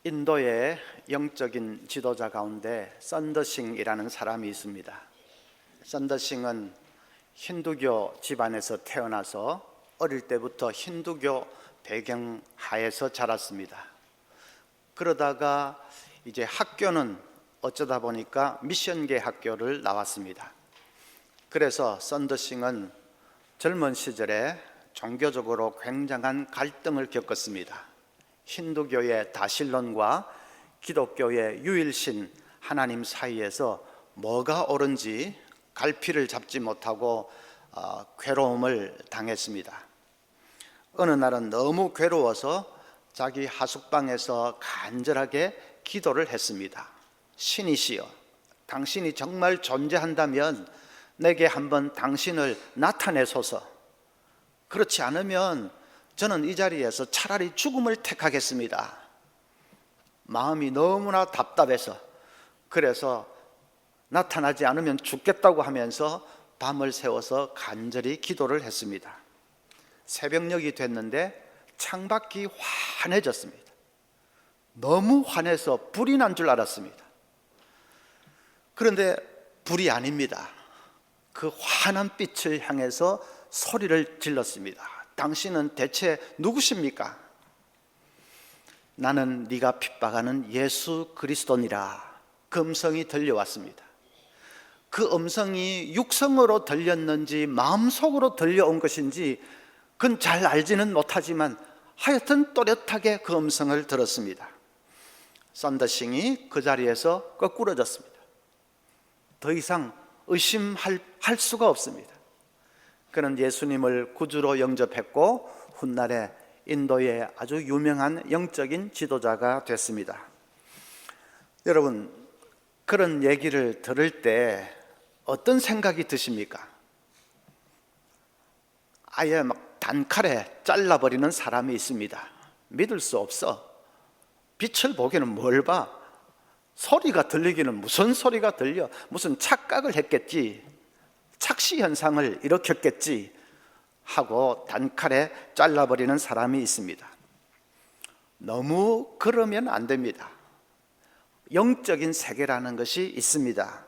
인도의 영적인 지도자 가운데 선더싱이라는 사람이 있습니다. 선더싱은 힌두교 집안에서 태어나서 어릴 때부터 힌두교 배경 하에서 자랐습니다. 그러다가 이제 학교는 어쩌다 보니까 미션계 학교를 나왔습니다. 그래서 선더싱은 젊은 시절에 종교적으로 굉장한 갈등을 겪었습니다. 힌두교의 다신론과 기독교의 유일신 하나님 사이에서 뭐가 옳은지 갈피를 잡지 못하고 괴로움을 당했습니다. 어느 날은 너무 괴로워서 자기 하숙방에서 간절하게 기도를 했습니다. 신이시여, 당신이 정말 존재한다면 내게 한번 당신을 나타내소서. 그렇지 않으면 저는 이 자리에서 차라리 죽음을 택하겠습니다. 마음이 너무나 답답해서, 그래서 나타나지 않으면 죽겠다고 하면서 밤을 새워서 간절히 기도를 했습니다. 새벽녘이 됐는데 창밖이 환해졌습니다. 너무 환해서 불이 난 줄 알았습니다. 그런데 불이 아닙니다. 그 환한 빛을 향해서 소리를 질렀습니다. 당신은 대체 누구십니까? 나는 네가 핍박하는 예수 그리스도니라. 그 음성이 들려왔습니다. 그 음성이 육성으로 들렸는지 마음속으로 들려온 것인지 그건 잘 알지는 못하지만 하여튼 또렷하게 그 음성을 들었습니다. 선더싱이 그 자리에서 거꾸러졌습니다. 더 이상 의심할 수가 없습니다. 그는 예수님을 구주로 영접했고 훗날에 인도의 아주 유명한 영적인 지도자가 됐습니다. 여러분, 그런 얘기를 들을 때 어떤 생각이 드십니까? 아예 막 단칼에 잘라버리는 사람이 있습니다. 믿을 수 없어. 빛을 보기는 뭘 봐? 소리가 들리기는 무슨 소리가 들려? 무슨 착각을 했겠지, 착시 현상을 일으켰겠지 하고 단칼에 잘라버리는 사람이 있습니다. 너무 그러면 안 됩니다. 영적인 세계라는 것이 있습니다.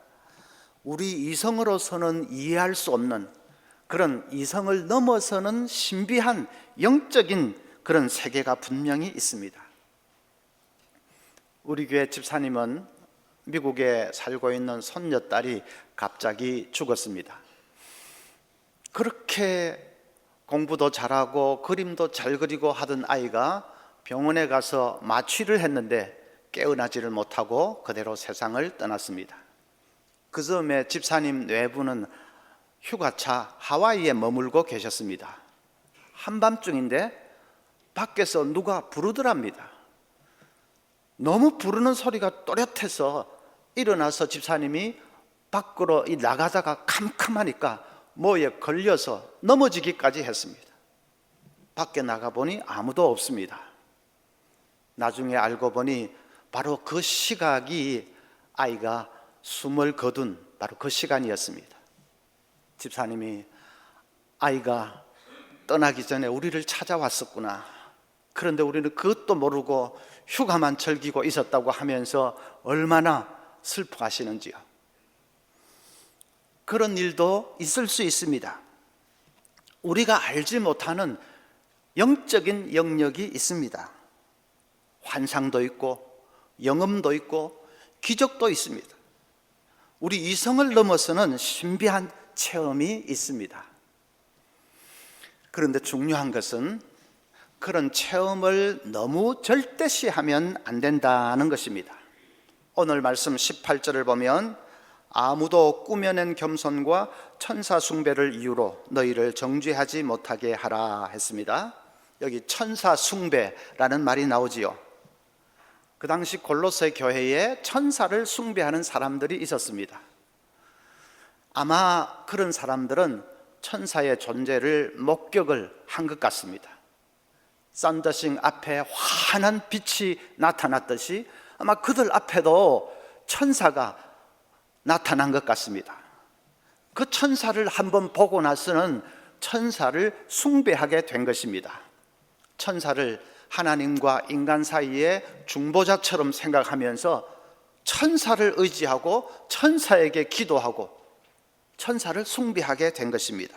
우리 이성으로서는 이해할 수 없는, 그런 이성을 넘어서는 신비한 영적인 그런 세계가 분명히 있습니다. 우리 교회 집사님은 미국에 살고 있는 손녀딸이 갑자기 죽었습니다. 그렇게 공부도 잘하고 그림도 잘 그리고 하던 아이가 병원에 가서 마취를 했는데 깨어나지를 못하고 그대로 세상을 떠났습니다. 그 즈음에 집사님 외부는 휴가차 하와이에 머물고 계셨습니다. 한밤중인데 밖에서 누가 부르더랍니다. 너무 부르는 소리가 또렷해서 일어나서 집사님이 밖으로 나가다가 캄캄하니까 뭐에 걸려서 넘어지기까지 했습니다. 밖에 나가보니 아무도 없습니다. 나중에 알고 보니 바로 그 시각이 아이가 숨을 거둔 바로 그 시간이었습니다. 집사님이 아이가 떠나기 전에 우리를 찾아왔었구나, 그런데 우리는 그것도 모르고 휴가만 즐기고 있었다고 하면서 얼마나 슬퍼하시는지요. 그런 일도 있을 수 있습니다. 우리가 알지 못하는 영적인 영역이 있습니다. 환상도 있고 영음도 있고 기적도 있습니다. 우리 이성을 넘어서는 신비한 체험이 있습니다. 그런데 중요한 것은 그런 체험을 너무 절대시하면 안 된다는 것입니다. 오늘 말씀 18절을 보면 아무도 꾸며낸 겸손과 천사 숭배를 이유로 너희를 정죄하지 못하게 하라 했습니다. 여기 천사 숭배라는 말이 나오지요. 그 당시 골로새 교회에 천사를 숭배하는 사람들이 있었습니다. 아마 그런 사람들은 천사의 존재를 목격을 한 것 같습니다. 선더싱 앞에 환한 빛이 나타났듯이 아마 그들 앞에도 천사가 나타난 것 같습니다. 그 천사를 한번 보고 나서는 천사를 숭배하게 된 것입니다. 천사를 하나님과 인간 사이의 중보자처럼 생각하면서 천사를 의지하고 천사에게 기도하고 천사를 숭배하게 된 것입니다.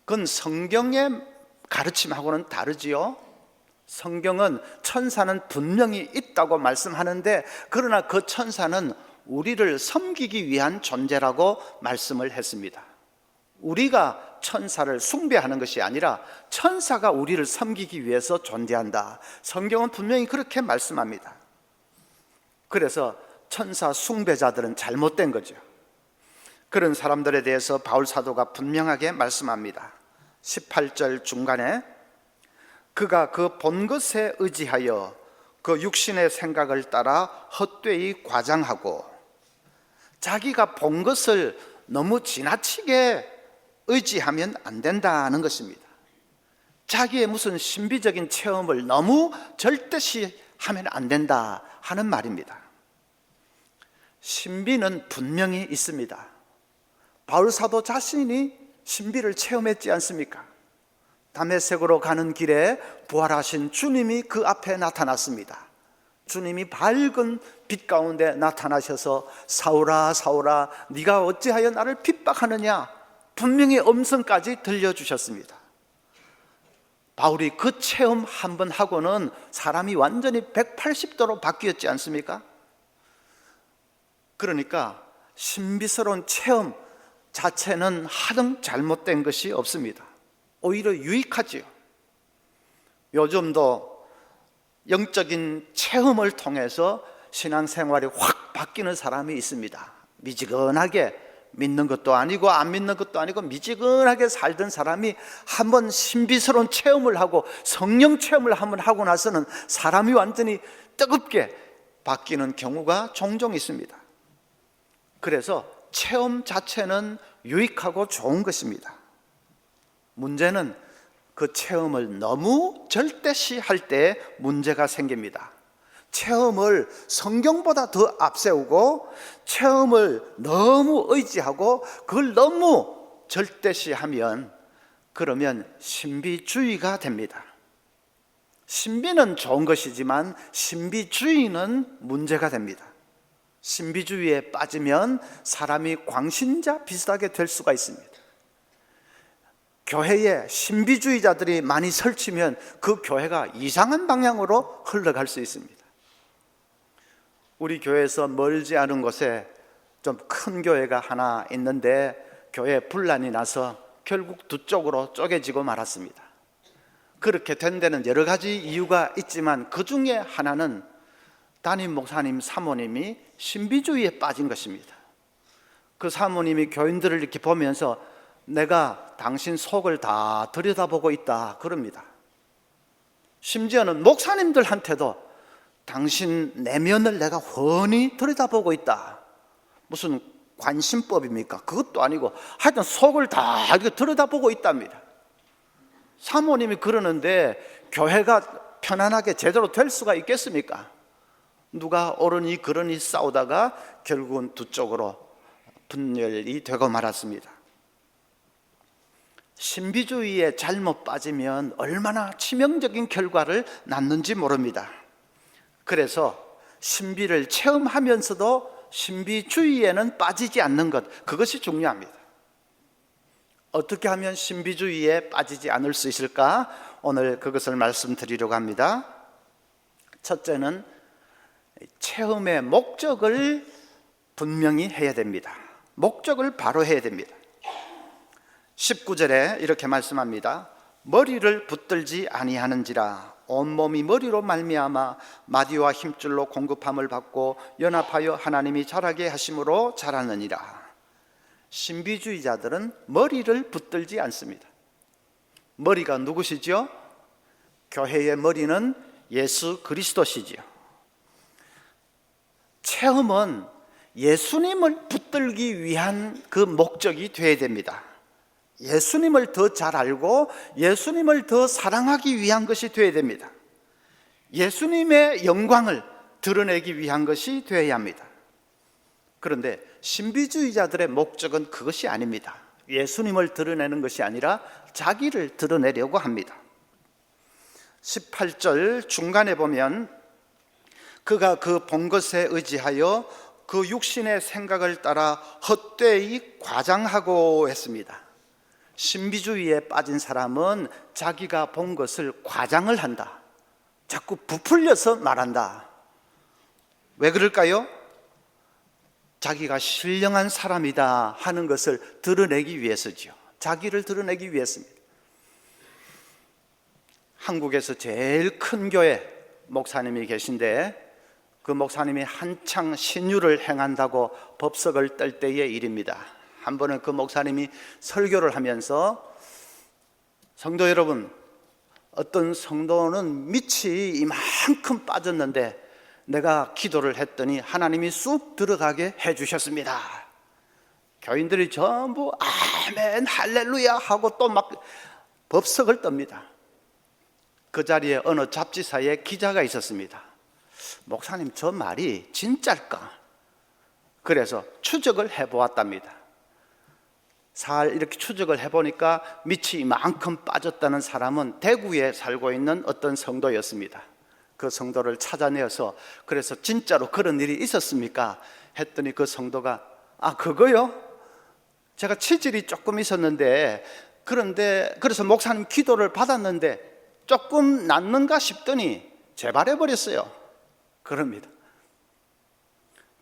그건 성경의 가르침하고는 다르지요. 성경은 천사는 분명히 있다고 말씀하는데, 그러나 그 천사는 우리를 섬기기 위한 존재라고 말씀을 했습니다. 우리가 천사를 숭배하는 것이 아니라 천사가 우리를 섬기기 위해서 존재한다. 성경은 분명히 그렇게 말씀합니다. 그래서 천사 숭배자들은 잘못된 거죠. 그런 사람들에 대해서 바울 사도가 분명하게 말씀합니다. 18절 중간에 그가 그 본 것에 의지하여 그 육신의 생각을 따라 헛되이 과장하고, 자기가 본 것을 너무 지나치게 의지하면 안 된다는 것입니다. 자기의 무슨 신비적인 체험을 너무 절대시하면 안 된다 하는 말입니다. 신비는 분명히 있습니다. 바울 사도 자신이 신비를 체험했지 않습니까? 다메섹으로 가는 길에 부활하신 주님이 그 앞에 나타났습니다. 주님이 밝은 빛 가운데 나타나셔서 사울아 사울아 네가 어찌하여 나를 핍박하느냐, 분명히 음성까지 들려주셨습니다. 바울이 그 체험 한번 하고는 사람이 완전히 180도로 바뀌었지 않습니까? 그러니까 신비스러운 체험 자체는 하등 잘못된 것이 없습니다. 오히려 유익하지요. 요즘도 영적인 체험을 통해서 신앙생활이 확 바뀌는 사람이 있습니다. 미지근하게 믿는 것도 아니고 안 믿는 것도 아니고 미지근하게 살던 사람이 한번 신비스러운 체험을 하고 성령 체험을 한번 하고 나서는 사람이 완전히 뜨겁게 바뀌는 경우가 종종 있습니다. 그래서 체험 자체는 유익하고 좋은 것입니다. 문제는 그 체험을 너무 절대시할 때 문제가 생깁니다. 체험을 성경보다 더 앞세우고 체험을 너무 의지하고 그걸 너무 절대시하면 그러면 신비주의가 됩니다. 신비는 좋은 것이지만 신비주의는 문제가 됩니다. 신비주의에 빠지면 사람이 광신자 비슷하게 될 수가 있습니다. 교회에 신비주의자들이 많이 설치면 그 교회가 이상한 방향으로 흘러갈 수 있습니다. 우리 교회에서 멀지 않은 곳에 좀 큰 교회가 하나 있는데 교회에 분란이 나서 결국 두 쪽으로 쪼개지고 말았습니다. 그렇게 된 데는 여러 가지 이유가 있지만 그 중에 하나는 담임 목사님 사모님이 신비주의에 빠진 것입니다. 그 사모님이 교인들을 이렇게 보면서 내가 당신 속을 다 들여다보고 있다 그럽니다. 심지어는 목사님들한테도 당신 내면을 내가 훤히 들여다보고 있다. 무슨 관심법입니까? 그것도 아니고 하여튼 속을 다 이렇게 들여다보고 있답니다. 사모님이 그러는데 교회가 편안하게 제대로 될 수가 있겠습니까? 누가 옳으니 그러니 싸우다가 결국은 두 쪽으로 분열이 되고 말았습니다. 신비주의에 잘못 빠지면 얼마나 치명적인 결과를 낳는지 모릅니다. 그래서 신비를 체험하면서도 신비주의에는 빠지지 않는 것, 그것이 중요합니다. 어떻게 하면 신비주의에 빠지지 않을 수 있을까? 오늘 그것을 말씀드리려고 합니다. 첫째는 체험의 목적을 분명히 해야 됩니다. 목적을 바로 해야 됩니다. 19절에 이렇게 말씀합니다. 머리를 붙들지 아니하는지라 온몸이 머리로 말미암아 마디와 힘줄로 공급함을 받고 연합하여 하나님이 자라게 하심으로 자라느니라. 신비주의자들은 머리를 붙들지 않습니다. 머리가 누구시죠? 교회의 머리는 예수 그리스도시지요. 체험은 예수님을 붙들기 위한 그 목적이 되어야 됩니다. 예수님을 더 잘 알고 예수님을 더 사랑하기 위한 것이 되어야 됩니다. 예수님의 영광을 드러내기 위한 것이 되어야 합니다. 그런데 신비주의자들의 목적은 그것이 아닙니다. 예수님을 드러내는 것이 아니라 자기를 드러내려고 합니다. 18절 중간에 보면 그가 그 본 것에 의지하여 그 육신의 생각을 따라 헛되이 과장하고 했습니다. 신비주의에 빠진 사람은 자기가 본 것을 과장을 한다. 자꾸 부풀려서 말한다. 왜 그럴까요? 자기가 신령한 사람이다 하는 것을 드러내기 위해서죠. 자기를 드러내기 위해서입니다. 한국에서 제일 큰 교회 목사님이 계신데 그 목사님이 한창 신유를 행한다고 법석을 떨 때의 일입니다. 한 번은 그 목사님이 설교를 하면서 성도 여러분, 어떤 성도는 밑이 이만큼 빠졌는데 내가 기도를 했더니 하나님이 쑥 들어가게 해주셨습니다. 교인들이 전부 아멘 할렐루야 하고 또 막 법석을 떱니다. 그 자리에 어느 잡지사에 기자가 있었습니다. 목사님, 저 말이 진짜일까? 그래서 추적을 해보았답니다. 이렇게 추적을 해보니까 밑이 이만큼 빠졌다는 사람은 대구에 살고 있는 어떤 성도였습니다. 그 성도를 찾아내어서 그래서 진짜로 그런 일이 있었습니까? 했더니 그 성도가 그거요? 제가 치질이 조금 있었는데 그래서 목사님 기도를 받았는데 조금 낫는가 싶더니 재발해버렸어요. 그럽니다.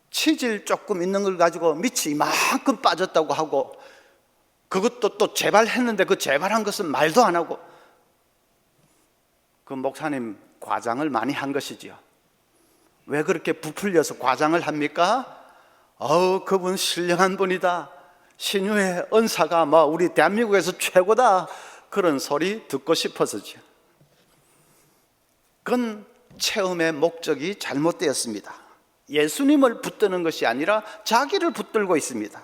치질 조금 있는 걸 가지고 밑이 이만큼 빠졌다고 하고 그것도 또 재발했는데 그 재발한 것은 말도 안 하고 그 목사님 과장을 많이 한 것이지요. 왜 그렇게 부풀려서 과장을 합니까? 그분 신령한 분이다. 신유의 은사가 우리 대한민국에서 최고다. 그런 소리 듣고 싶어서죠. 그건 체험의 목적이 잘못되었습니다. 예수님을 붙드는 것이 아니라 자기를 붙들고 있습니다.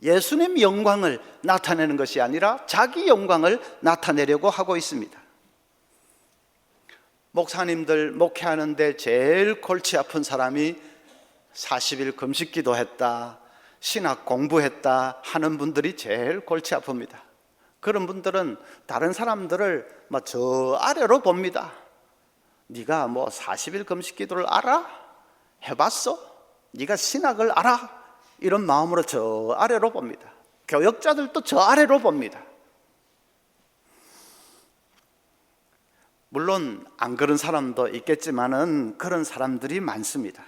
예수님 영광을 나타내는 것이 아니라 자기 영광을 나타내려고 하고 있습니다. 목사님들 목회하는데 제일 골치 아픈 사람이 40일 금식기도 했다, 신학 공부했다 하는 분들이 제일 골치 아픕니다. 그런 분들은 다른 사람들을 저 아래로 봅니다. 네가 40일 금식기도를 알아? 해봤어? 네가 신학을 알아? 이런 마음으로 저 아래로 봅니다. 교역자들도 저 아래로 봅니다. 물론 안 그런 사람도 있겠지만은 그런 사람들이 많습니다.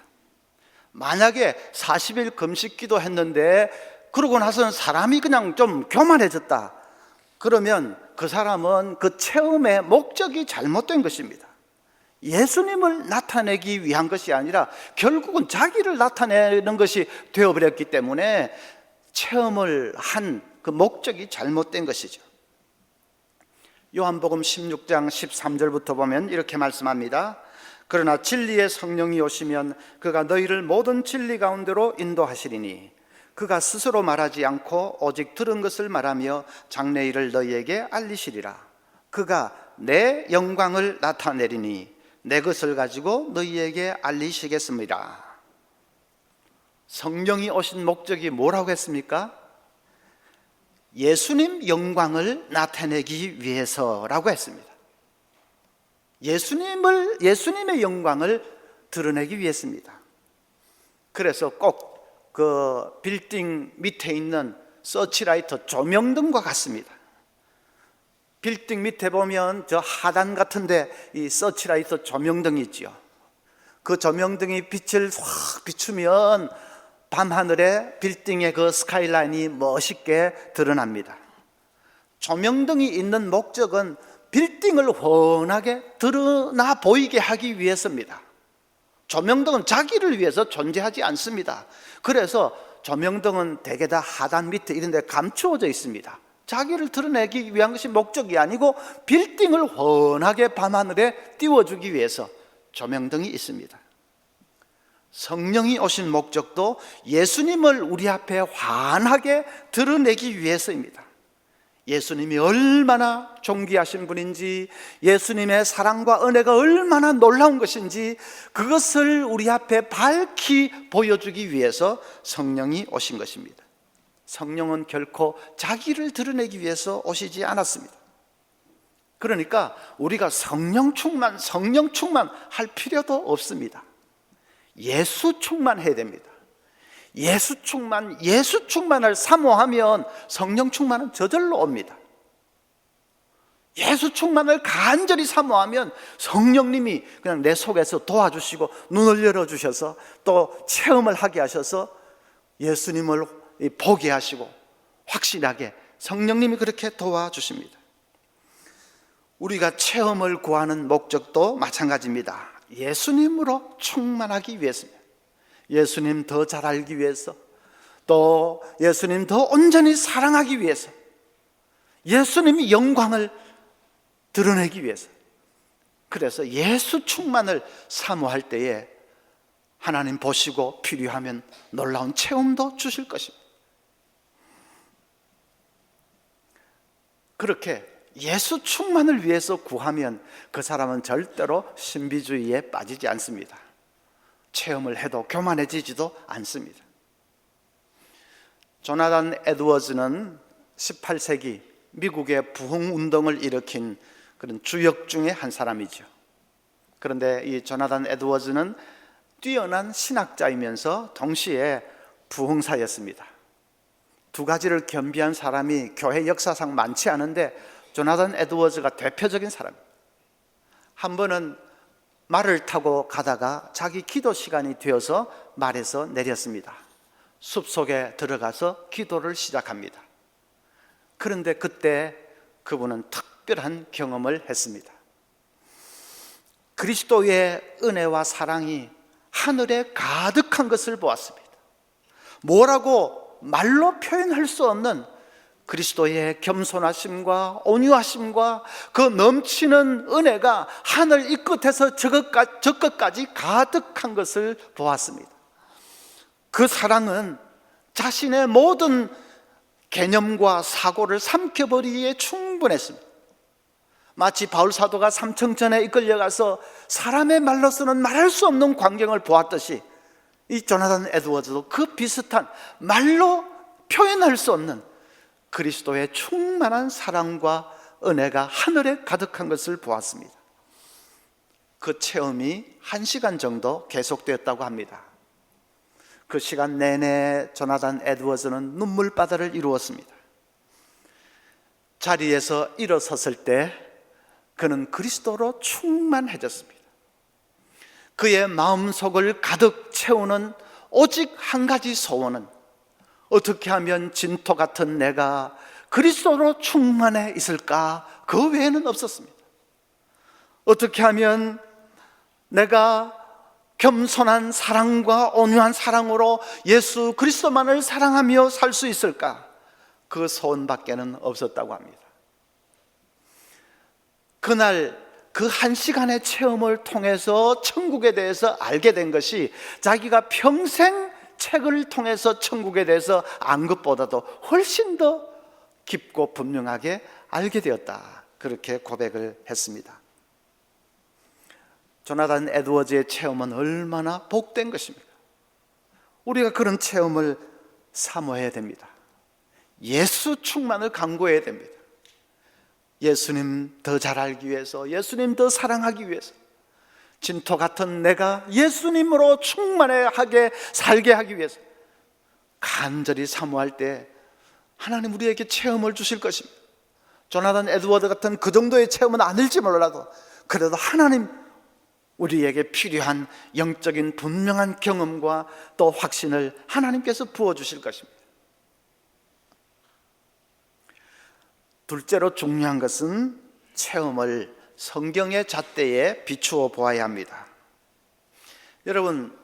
만약에 40일 금식기도 했는데 그러고 나서는 사람이 그냥 좀 교만해졌다, 그러면 그 사람은 그 체험의 목적이 잘못된 것입니다. 예수님을 나타내기 위한 것이 아니라 결국은 자기를 나타내는 것이 되어버렸기 때문에 체험을 한 그 목적이 잘못된 것이죠. 요한복음 16장 13절부터 보면 이렇게 말씀합니다. 그러나 진리의 성령이 오시면 그가 너희를 모든 진리 가운데로 인도하시리니 그가 스스로 말하지 않고 오직 들은 것을 말하며 장래일을 너희에게 알리시리라. 그가 내 영광을 나타내리니 내 것을 가지고 너희에게 알리시겠습니다. 성령이 오신 목적이 뭐라고 했습니까? 예수님 영광을 나타내기 위해서라고 했습니다. 예수님의 영광을 드러내기 위해서입니다. 그래서 꼭 그 빌딩 밑에 있는 서치라이터 조명등과 같습니다. 빌딩 밑에 보면 저 하단 같은데 이 서치라이터 조명등이 있죠. 그 조명등이 빛을 확 비추면 밤하늘에 빌딩의 그 스카이라인이 멋있게 드러납니다. 조명등이 있는 목적은 빌딩을 훤하게 드러나 보이게 하기 위해서입니다. 조명등은 자기를 위해서 존재하지 않습니다. 그래서 조명등은 대개 다 하단 밑에 이런 데 감추어져 있습니다. 자기를 드러내기 위한 것이 목적이 아니고 빌딩을 훤하게 밤하늘에 띄워주기 위해서 조명등이 있습니다. 성령이 오신 목적도 예수님을 우리 앞에 환하게 드러내기 위해서입니다. 예수님이 얼마나 존귀하신 분인지, 예수님의 사랑과 은혜가 얼마나 놀라운 것인지 그것을 우리 앞에 밝히 보여주기 위해서 성령이 오신 것입니다. 성령은 결코 자기를 드러내기 위해서 오시지 않았습니다. 그러니까 우리가 성령 충만 할 필요도 없습니다. 예수 충만해야 됩니다. 예수 충만을 사모하면 성령 충만은 저절로 옵니다. 예수 충만을 간절히 사모하면 성령님이 그냥 내 속에서 도와주시고 눈을 열어주셔서 또 체험을 하게 하셔서 예수님을 보게 하시고 확실하게 성령님이 그렇게 도와주십니다. 우리가 체험을 구하는 목적도 마찬가지입니다. 예수님으로 충만하기 위해서입니다. 예수님 더 잘 알기 위해서, 또 예수님 더 온전히 사랑하기 위해서, 예수님의 영광을 드러내기 위해서. 그래서 예수 충만을 사모할 때에 하나님 보시고 필요하면 놀라운 체험도 주실 것입니다. 그렇게 예수 충만을 위해서 구하면 그 사람은 절대로 신비주의에 빠지지 않습니다. 체험을 해도 교만해지지도 않습니다. 조나단 에드워즈는 18세기 미국의 부흥운동을 일으킨 그런 주역 중에 한 사람이죠. 그런데 이 조나단 에드워즈는 뛰어난 신학자이면서 동시에 부흥사였습니다. 두 가지를 겸비한 사람이 교회 역사상 많지 않은데 조나단 에드워즈가 대표적인 사람입니다. 한 번은 말을 타고 가다가 자기 기도 시간이 되어서 말에서 내렸습니다. 숲속에 들어가서 기도를 시작합니다. 그런데 그때 그분은 특별한 경험을 했습니다. 그리스도의 은혜와 사랑이 하늘에 가득한 것을 보았습니다. 뭐라고 말로 표현할 수 없는 그리스도의 겸손하심과 온유하심과 그 넘치는 은혜가 하늘 이 끝에서 저 끝까지 가득한 것을 보았습니다. 그 사랑은 자신의 모든 개념과 사고를 삼켜버리기에 충분했습니다. 마치 바울 사도가 삼청전에 이끌려가서 사람의 말로서는 말할 수 없는 광경을 보았듯이 이 조나단 에드워즈도 그 비슷한 말로 표현할 수 없는 그리스도의 충만한 사랑과 은혜가 하늘에 가득한 것을 보았습니다. 그 체험이 1시간 정도 계속되었다고 합니다. 그 시간 내내 조나단 에드워즈는 눈물바다를 이루었습니다. 자리에서 일어섰을 때 그는 그리스도로 충만해졌습니다. 그의 마음속을 가득 채우는 오직 한 가지 소원은 어떻게 하면 진토 같은 내가 그리스도로 충만해 있을까? 그 외에는 없었습니다. 어떻게 하면 내가 겸손한 사랑과 온유한 사랑으로 예수 그리스도만을 사랑하며 살 수 있을까? 그 소원밖에는 없었다고 합니다. 그날 그 1시간의 체험을 통해서 천국에 대해서 알게 된 것이 자기가 평생 책을 통해서 천국에 대해서 안 것보다도 훨씬 더 깊고 분명하게 알게 되었다. 그렇게 고백을 했습니다. 조나단 에드워즈의 체험은 얼마나 복된 것입니까? 우리가 그런 체험을 사모해야 됩니다. 예수 충만을 강구해야 됩니다. 예수님 더 잘 알기 위해서, 예수님 더 사랑하기 위해서, 진토 같은 내가 예수님으로 충만하게 살게 하기 위해서 간절히 사모할 때 하나님 우리에게 체험을 주실 것입니다. 조나단 에드워드 같은 그 정도의 체험은 아닐지 몰라도 그래도 하나님 우리에게 필요한 영적인 분명한 경험과 또 확신을 하나님께서 부어주실 것입니다. 둘째로 중요한 것은 체험을 성경의 잣대에 비추어 보아야 합니다. 여러분,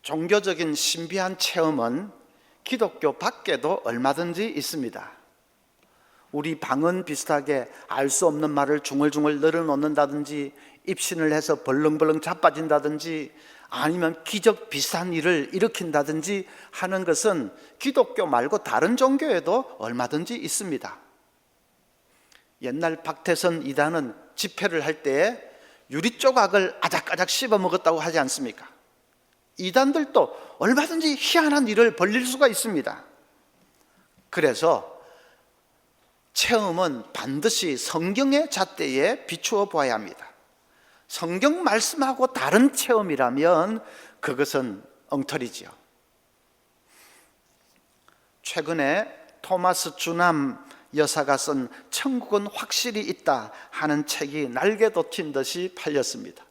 종교적인 신비한 체험은 기독교 밖에도 얼마든지 있습니다. 우리 방언 비슷하게 알 수 없는 말을 중얼중얼 늘어놓는다든지, 입신을 해서 벌렁벌렁 자빠진다든지, 아니면 기적 비슷한 일을 일으킨다든지 하는 것은 기독교 말고 다른 종교에도 얼마든지 있습니다. 옛날 박태선 이단은 집회를 할 때 유리 조각을 아작아작 씹어 먹었다고 하지 않습니까? 이단들도 얼마든지 희한한 일을 벌릴 수가 있습니다. 그래서 체험은 반드시 성경의 잣대에 비추어 보아야 합니다. 성경 말씀하고 다른 체험이라면 그것은 엉터리지요. 최근에 토마스 주남 여사가 쓴 천국은 확실히 있다 하는 책이 날개 돋친 듯이 팔렸습니다.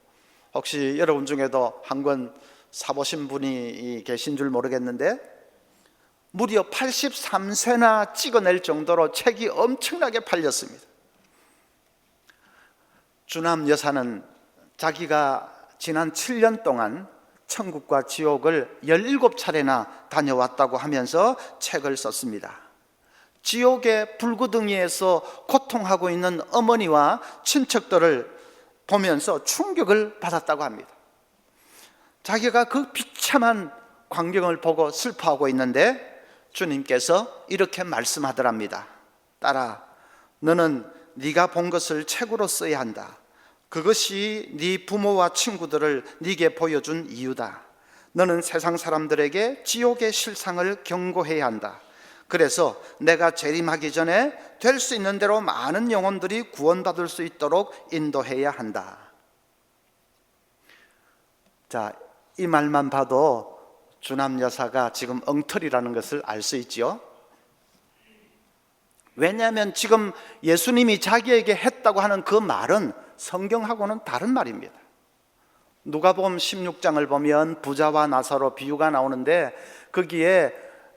혹시 여러분 중에도 한 권 사보신 분이 계신 줄 모르겠는데 무려 83세나 찍어낼 정도로 책이 엄청나게 팔렸습니다. 주남 여사는 자기가 지난 7년 동안 천국과 지옥을 17차례나 다녀왔다고 하면서 책을 썼습니다. 지옥의 불구덩이에서 고통하고 있는 어머니와 친척들을 보면서 충격을 받았다고 합니다. 자기가 그 비참한 광경을 보고 슬퍼하고 있는데 주님께서 이렇게 말씀하더랍니다. 딸아, 너는 네가 본 것을 책으로 써야 한다. 그것이 네 부모와 친구들을 네게 보여준 이유다. 너는 세상 사람들에게 지옥의 실상을 경고해야 한다. 그래서 내가 재림하기 전에 될 수 있는 대로 많은 영혼들이 구원받을 수 있도록 인도해야 한다. 자, 이 말만 봐도 주남 여사가 지금 엉터리라는 것을 알 수 있지요. 왜냐하면 지금 예수님이 자기에게 했다고 하는 그 말은 성경하고는 다른 말입니다. 누가복음 16장을 보면 부자와 나사로 비유가 나오는데 거기에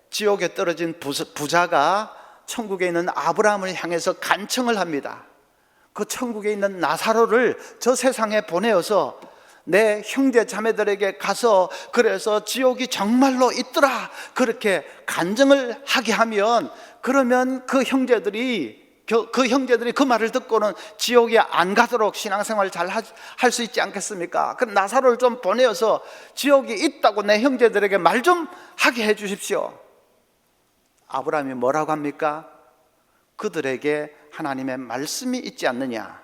지옥에 떨어진 부자가 천국에 있는 아브라함을 향해서 간청을 합니다. 그 천국에 있는 나사로를 저 세상에 보내어서 내 형제 자매들에게 가서 그래서 지옥이 정말로 있더라 그렇게 간증을 하게 하면 그러면 그 형제들이 그 말을 듣고는 지옥에 안 가도록 신앙생활 잘 할 수 있지 않겠습니까? 그럼 나사로를 좀 보내어서 지옥이 있다고 내 형제들에게 말 좀 하게 해 주십시오. 아브라함이 뭐라고 합니까? 그들에게 하나님의 말씀이 있지 않느냐.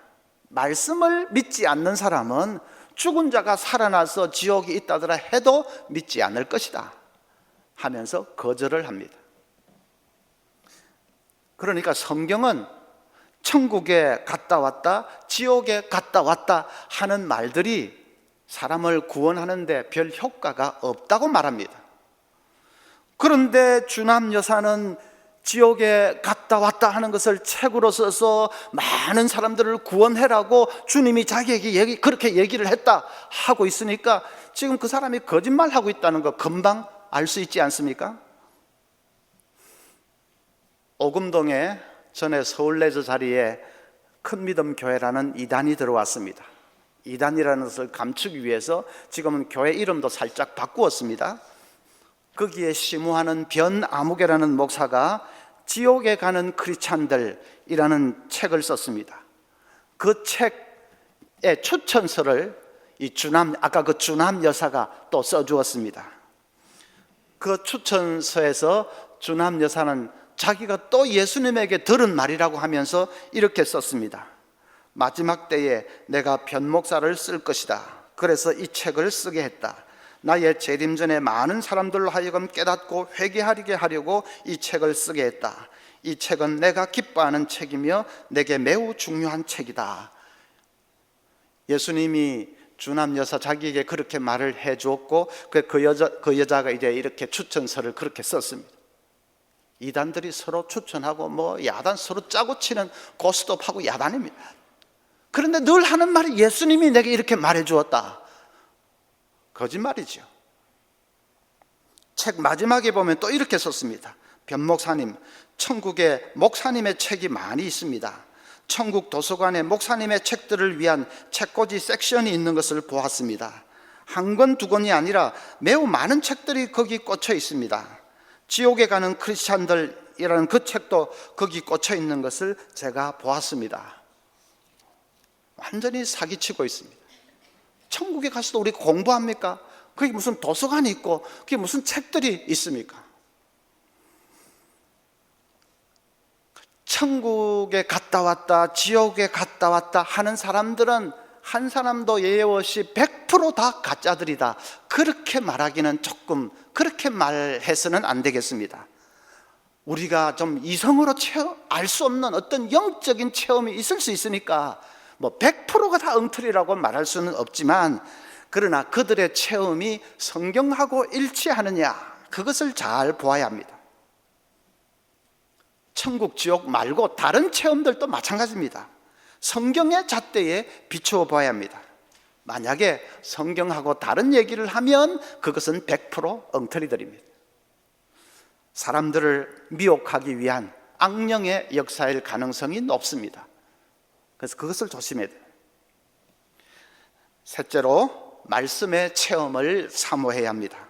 말씀을 믿지 않는 사람은 죽은 자가 살아나서 지옥이 있다더라 해도 믿지 않을 것이다 하면서 거절을 합니다. 그러니까 성경은 천국에 갔다 왔다 지옥에 갔다 왔다 하는 말들이 사람을 구원하는데 별 효과가 없다고 말합니다. 그런데 주남 여사는 지옥에 갔다 왔다 하는 것을 책으로 써서 많은 사람들을 구원해라고 주님이 자기에게 그렇게 얘기를 했다 하고 있으니까 지금 그 사람이 거짓말하고 있다는 거 금방 알 수 있지 않습니까? 오금동에 전에 서울내저 자리에 큰믿음교회라는 이단이 들어왔습니다. 이단이라는 것을 감추기 위해서 지금은 교회 이름도 살짝 바꾸었습니다. 거기에 심우하는 변아무개라는 목사가 지옥에 가는 크리스찬들이라는 책을 썼습니다. 그 책의 추천서를 아까 그 주남 여사가 또 써주었습니다. 그 추천서에서 주남 여사는 자기가 또 예수님에게 들은 말이라고 하면서 이렇게 썼습니다. 마지막 때에 내가 변목사를 쓸 것이다. 그래서 이 책을 쓰게 했다. 나의 재림 전에 많은 사람들로 하여금 깨닫고 회개하게 하려고 이 책을 쓰게 했다. 이 책은 내가 기뻐하는 책이며 내게 매우 중요한 책이다. 예수님이 주남 여사 자기에게 그렇게 말을 해 주었고 그 여자가 이제 이렇게 추천서를 그렇게 썼습니다. 이단들이 서로 추천하고 야단 서로 짜고 치는 고스톱하고 야단입니다. 그런데 늘 하는 말이 예수님이 내게 이렇게 말해 주었다. 거짓말이죠. 책 마지막에 보면 또 이렇게 썼습니다. 변목사님, 천국에 목사님의 책이 많이 있습니다. 천국 도서관에 목사님의 책들을 위한 책꽂이 섹션이 있는 것을 보았습니다. 한 권, 두 권이 아니라 매우 많은 책들이 거기 꽂혀 있습니다. 지옥에 가는 크리스찬들이라는 그 책도 거기 꽂혀 있는 것을 제가 보았습니다. 완전히 사기치고 있습니다. 천국에 가서도 우리 공부합니까? 그게 무슨 도서관이 있고 그게 무슨 책들이 있습니까? 천국에 갔다 왔다, 지옥에 갔다 왔다 하는 사람들은 한 사람도 예외 없이 100%다 가짜들이다, 그렇게 말하기는 조금, 그렇게 말해서는 안 되겠습니다. 우리가 좀 이성으로 알 수 없는 어떤 영적인 체험이 있을 수 있으니까 뭐 100%가 다 엉터리라고 말할 수는 없지만, 그러나 그들의 체험이 성경하고 일치하느냐, 그것을 잘 보아야 합니다. 천국, 지옥 말고 다른 체험들도 마찬가지입니다. 성경의 잣대에 비추어 봐야 합니다. 만약에 성경하고 다른 얘기를 하면 그것은 100% 엉터리들입니다. 사람들을 미혹하기 위한 악령의 역사일 가능성이 높습니다. 그래서 그것을 조심해야 돼요. 셋째로, 말씀의 체험을 사모해야 합니다.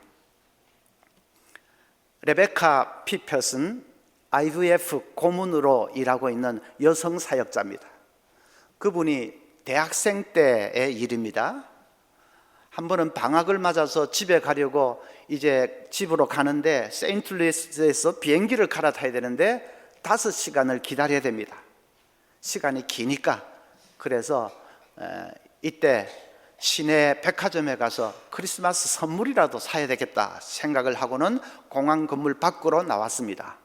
레베카 피펫은 IVF 고문으로 일하고 있는 여성 사역자입니다. 그분이 대학생 때의 일입니다. 한 번은 방학을 맞아서 집에 가려고 이제 집으로 가는데 세인트루이스에서 비행기를 갈아타야 되는데 5시간을 기다려야 됩니다. 시간이 기니까, 그래서 이때 시내 백화점에 가서 크리스마스 선물이라도 사야 되겠다 생각을 하고는 공항 건물 밖으로 나왔습니다.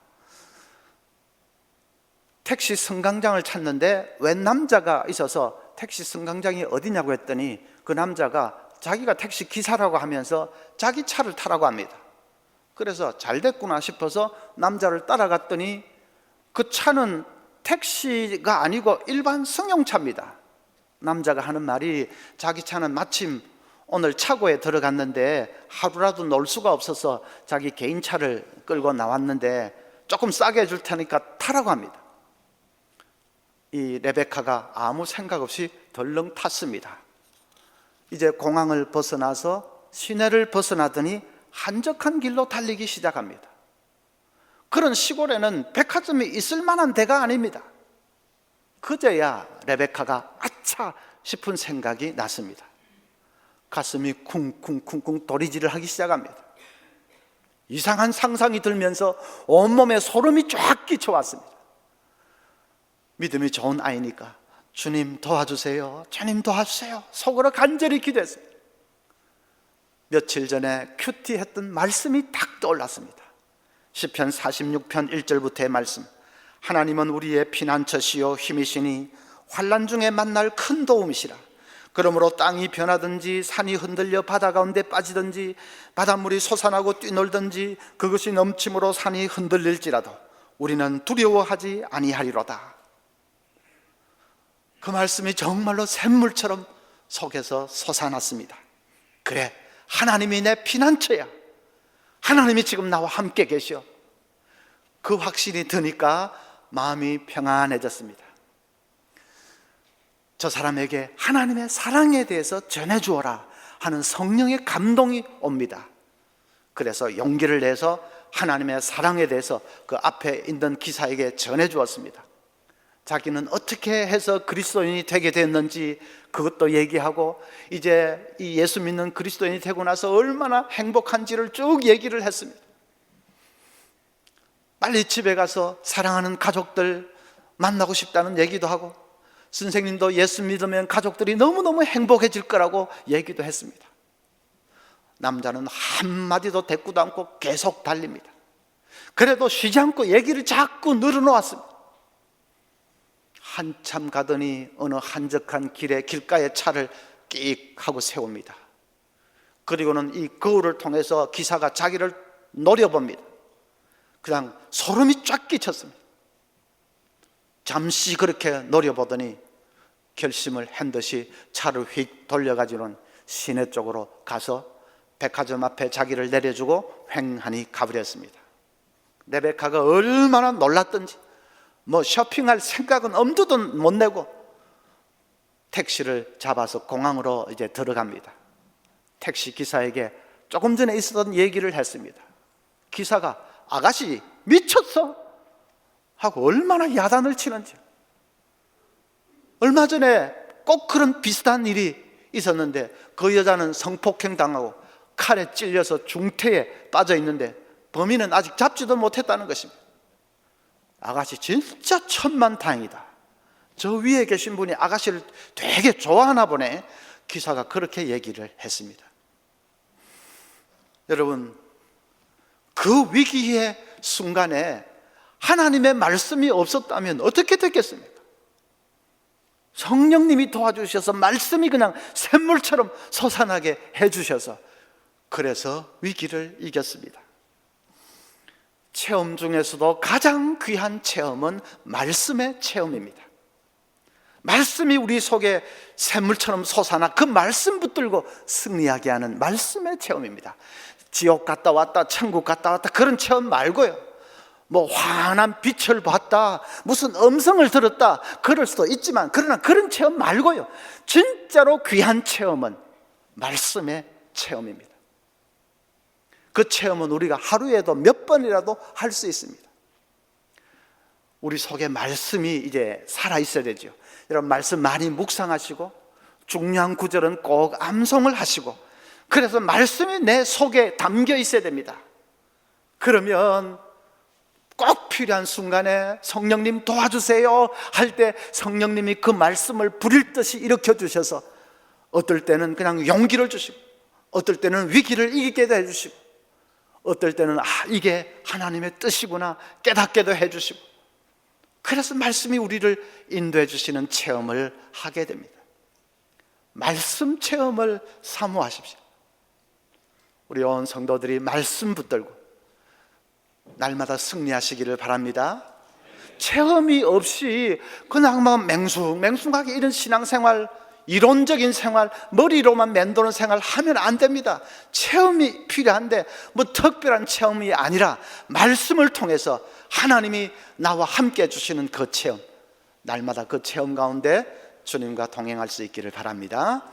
택시 승강장을 찾는데 웬 남자가 있어서 택시 승강장이 어디냐고 했더니 그 남자가 자기가 택시 기사라고 하면서 자기 차를 타라고 합니다. 그래서 잘 됐구나 싶어서 남자를 따라갔더니 그 차는 택시가 아니고 일반 승용차입니다. 남자가 하는 말이, 자기 차는 마침 오늘 차고에 들어갔는데 하루라도 놀 수가 없어서 자기 개인 차를 끌고 나왔는데 조금 싸게 해줄 테니까 타라고 합니다. 이 레베카가 아무 생각 없이 덜렁 탔습니다. 이제 공항을 벗어나서 시내를 벗어나더니 한적한 길로 달리기 시작합니다. 그런 시골에는 백화점이 있을 만한 데가 아닙니다. 그제야 레베카가 아차 싶은 생각이 났습니다. 가슴이 쿵쿵쿵쿵 도리질을 하기 시작합니다. 이상한 상상이 들면서 온몸에 소름이 쫙 끼쳐왔습니다. 믿음이 좋은 아이니까 주님 도와주세요, 주님 도와주세요 속으로 간절히 기도했습니다. 며칠 전에 큐티했던 말씀이 딱 떠올랐습니다. 시편 46편 1절부터의 말씀. 하나님은 우리의 피난처시요 힘이시니 환난 중에 만날 큰 도움이시라. 그러므로 땅이 변하든지 산이 흔들려 바다 가운데 빠지든지 바닷물이 솟아나고 뛰놀든지 그것이 넘침으로 산이 흔들릴지라도 우리는 두려워하지 아니하리로다. 그 말씀이 정말로 샘물처럼 속에서 솟아났습니다. 그래, 하나님이 내 피난처야. 하나님이 지금 나와 함께 계셔. 그 확신이 드니까 마음이 평안해졌습니다. 저 사람에게 하나님의 사랑에 대해서 전해주어라 하는 성령의 감동이 옵니다. 그래서 용기를 내서 하나님의 사랑에 대해서 그 앞에 있는 기사에게 전해주었습니다. 자기는 어떻게 해서 그리스도인이 되게 됐는지 그것도 얘기하고, 이제 이 예수 믿는 그리스도인이 되고 나서 얼마나 행복한지를 쭉 얘기를 했습니다. 빨리 집에 가서 사랑하는 가족들 만나고 싶다는 얘기도 하고, 선생님도 예수 믿으면 가족들이 너무너무 행복해질 거라고 얘기도 했습니다. 남자는 한마디도 대꾸도 않고 계속 달립니다. 그래도 쉬지 않고 얘기를 자꾸 늘어놓았습니다. 한참 가더니 어느 한적한 길에 길가에 차를 끽 하고 세웁니다. 그리고는 이 거울을 통해서 기사가 자기를 노려봅니다. 그냥 소름이 쫙 끼쳤습니다. 잠시 그렇게 노려보더니 결심을 한 듯이 차를 휙 돌려가지고는 시내 쪽으로 가서 백화점 앞에 자기를 내려주고 횡하니 가버렸습니다. 레베카가 얼마나 놀랐던지 뭐 쇼핑할 생각은 엄두도 못 내고 택시를 잡아서 공항으로 이제 들어갑니다. 택시 기사에게 조금 전에 있었던 얘기를 했습니다. 기사가 아가씨 미쳤어 하고 얼마나 야단을 치는지. 얼마 전에 꼭 그런 비슷한 일이 있었는데 그 여자는 성폭행 당하고 칼에 찔려서 중태에 빠져 있는데 범인은 아직 잡지도 못했다는 것입니다. 아가씨 진짜 천만다행이다. 저 위에 계신 분이 아가씨를 되게 좋아하나 보네. 기사가 그렇게 얘기를 했습니다. 여러분, 그 위기의 순간에 하나님의 말씀이 없었다면 어떻게 됐겠습니까? 성령님이 도와주셔서 말씀이 그냥 샘물처럼 솟아나게 해주셔서 그래서 위기를 이겼습니다. 체험 중에서도 가장 귀한 체험은 말씀의 체험입니다. 말씀이 우리 속에 샘물처럼 솟아나 그 말씀 붙들고 승리하게 하는 말씀의 체험입니다. 지옥 갔다 왔다, 천국 갔다 왔다 그런 체험 말고요, 뭐 환한 빛을 봤다, 무슨 음성을 들었다 그럴 수도 있지만, 그러나 그런 체험 말고요, 진짜로 귀한 체험은 말씀의 체험입니다. 그 체험은 우리가 하루에도 몇 번이라도 할 수 있습니다. 우리 속에 말씀이 이제 살아있어야 되죠. 여러분, 말씀 많이 묵상하시고 중요한 구절은 꼭 암송을 하시고, 그래서 말씀이 내 속에 담겨 있어야 됩니다. 그러면 꼭 필요한 순간에 성령님 도와주세요 할 때 성령님이 그 말씀을 불일 듯이 일으켜 주셔서 어떨 때는 그냥 용기를 주시고, 어떨 때는 위기를 이기게 해주시고, 어떨 때는 이게 하나님의 뜻이구나 깨닫게도 해주시고, 그래서 말씀이 우리를 인도해 주시는 체험을 하게 됩니다. 말씀 체험을 사모하십시오. 우리 온 성도들이 말씀 붙들고 날마다 승리하시기를 바랍니다. 체험이 없이 그냥 막 맹숭하게 이런 신앙생활, 이론적인 생활, 머리로만 맴도는 생활 하면 안 됩니다. 체험이 필요한데 뭐 특별한 체험이 아니라 말씀을 통해서 하나님이 나와 함께 해주시는 그 체험, 날마다 그 체험 가운데 주님과 동행할 수 있기를 바랍니다.